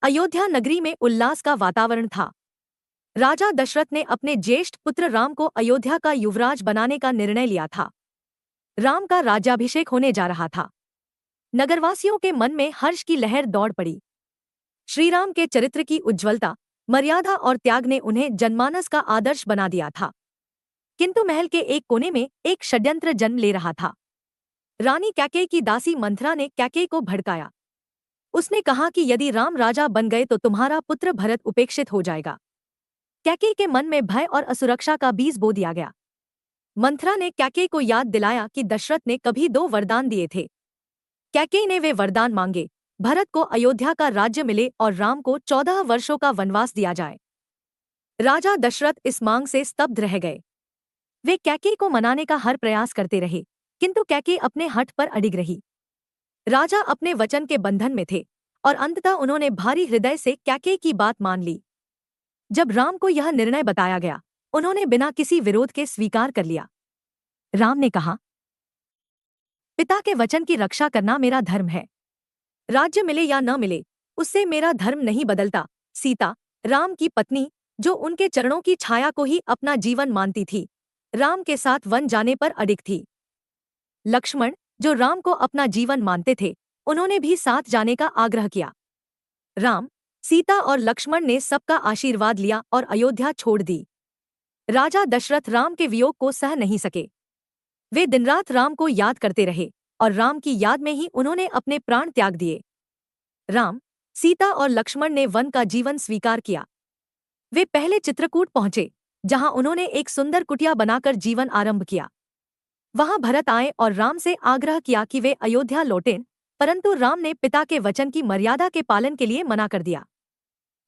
अयोध्या नगरी में उल्लास का वातावरण था। राजा दशरथ ने अपने ज्येष्ठ पुत्र राम को अयोध्या का युवराज बनाने का निर्णय लिया था। राम का राज्याभिषेक होने जा रहा था। नगरवासियों के मन में हर्ष की लहर दौड़ पड़ी। श्रीराम के चरित्र की उज्ज्वलता, मर्यादा और त्याग ने उन्हें जनमानस का आदर्श बना दिया था। किंतु महल के एक कोने में एक षड्यंत्र जन्म ले रहा था। रानी कैकेयी की दासी मंथरा ने कैकेयी को भड़काया। उसने कहा कि यदि राम राजा बन गए तो तुम्हारा पुत्र भरत उपेक्षित हो जाएगा। कैकेयी के मन में भय और असुरक्षा का बीज बो दिया गया। मंथरा ने कैकेयी को याद दिलाया कि दशरथ ने कभी 2 वरदान दिए थे। कैकेयी ने वे वरदान मांगे, भरत को अयोध्या का राज्य मिले और राम को 14 वर्षों का वनवास दिया जाए। राजा दशरथ इस मांग से स्तब्ध रह गए। वे कैकेयी को मनाने का हर प्रयास करते रहे, किंतु कैकेयी अपने हठ पर अडिग रही। राजा अपने वचन के बंधन में थे और अंततः उन्होंने भारी हृदय से कैकेयी की बात मान ली। जब राम को यह निर्णय बताया गया, उन्होंने बिना किसी विरोध के स्वीकार कर लिया। राम ने कहा, पिता के वचन की रक्षा करना मेरा धर्म है। राज्य मिले या न मिले, उससे मेरा धर्म नहीं बदलता। सीता, राम की पत्नी, जो उनके चरणों की छाया को ही अपना जीवन मानती थी, राम के साथ वन जाने पर अडिग थी। लक्ष्मण, जो राम को अपना जीवन मानते थे, उन्होंने भी साथ जाने का आग्रह किया। राम, सीता और लक्ष्मण ने सबका आशीर्वाद लिया और अयोध्या छोड़ दी। राजा दशरथ राम के वियोग को सह नहीं सके। वे दिनरात राम को याद करते रहे और राम की याद में ही उन्होंने अपने प्राण त्याग दिए। राम, सीता और लक्ष्मण ने वन का जीवन स्वीकार किया। वे पहले चित्रकूट पहुंचे, जहां उन्होंने एक सुंदर कुटिया बनाकर जीवन आरंभ किया। वहां भरत आए और राम से आग्रह किया कि वे अयोध्या लौटें, परंतु राम ने पिता के वचन की मर्यादा के पालन के लिए मना कर दिया।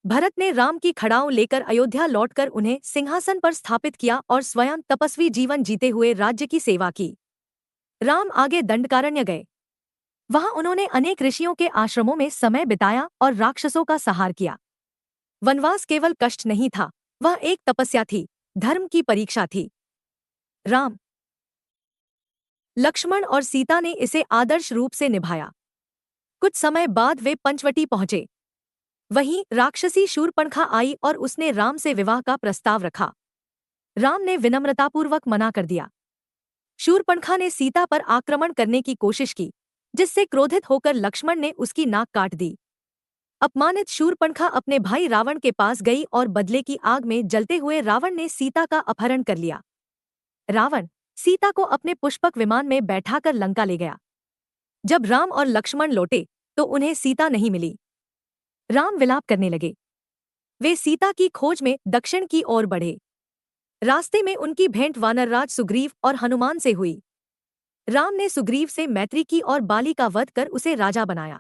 भरत ने राम की खड़ाऊ लेकर अयोध्या लौटकर उन्हें सिंहासन पर स्थापित किया और स्वयं तपस्वी जीवन जीते हुए राज्य की सेवा की। राम आगे दंडकारण्य गए। वहां उन्होंने अनेक ऋषियों के आश्रमों में समय बिताया और राक्षसों का संहार किया। वनवास केवल कष्ट नहीं था, वह एक तपस्या थी, धर्म की परीक्षा थी। राम, लक्ष्मण और सीता ने इसे आदर्श रूप से निभाया। कुछ समय बाद वे पंचवटी पहुंचे। वहीं राक्षसी शूर्पणखा आई और उसने राम से विवाह का प्रस्ताव रखा। राम ने विनम्रतापूर्वक मना कर दिया। शूर्पणखा ने सीता पर आक्रमण करने की कोशिश की, जिससे क्रोधित होकर लक्ष्मण ने उसकी नाक काट दी। अपमानित शूर्पणखा अपने भाई रावण के पास गई और बदले की आग में जलते हुए रावण ने सीता का अपहरण कर लिया। रावण सीता को अपने पुष्पक विमान में बैठाकर लंका ले गया। जब राम और लक्ष्मण लौटे तो उन्हें सीता नहीं मिली। राम विलाप करने लगे। वे सीता की खोज में दक्षिण की ओर बढ़े। रास्ते में उनकी भेंट वानरराज सुग्रीव और हनुमान से हुई। राम ने सुग्रीव से मैत्री की और बाली का वध कर उसे राजा बनाया।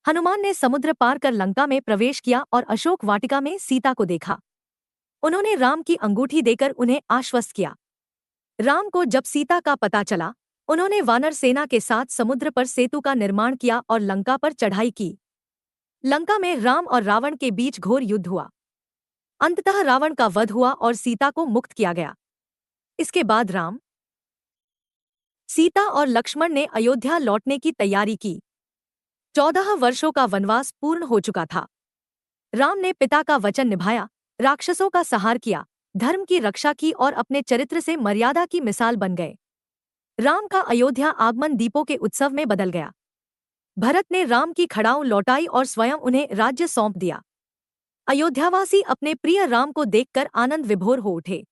हनुमान ने समुद्र पार कर लंका में प्रवेश किया और अशोक वाटिका में सीता को देखा। उन्होंने राम की अंगूठी देकर उन्हें आश्वस्त किया। राम को जब सीता का पता चला, उन्होंने वानर सेना के साथ समुद्र पर सेतु का निर्माण किया और लंका पर चढ़ाई की। लंका में राम और रावण के बीच घोर युद्ध हुआ। अंततः रावण का वध हुआ और सीता को मुक्त किया गया। इसके बाद राम, सीता और लक्ष्मण ने अयोध्या लौटने की तैयारी की। 14 वर्षों का वनवास पूर्ण हो चुका था। राम ने पिता का वचन निभाया, राक्षसों का संहार किया, धर्म की रक्षा की और अपने चरित्र से मर्यादा की मिसाल बन गए। राम का अयोध्या आगमन दीपों के उत्सव में बदल गया। भरत ने राम की खड़ाऊ लौटाई और स्वयं उन्हें राज्य सौंप दिया। अयोध्यावासी अपने प्रिय राम को देखकर आनंद विभोर हो उठे।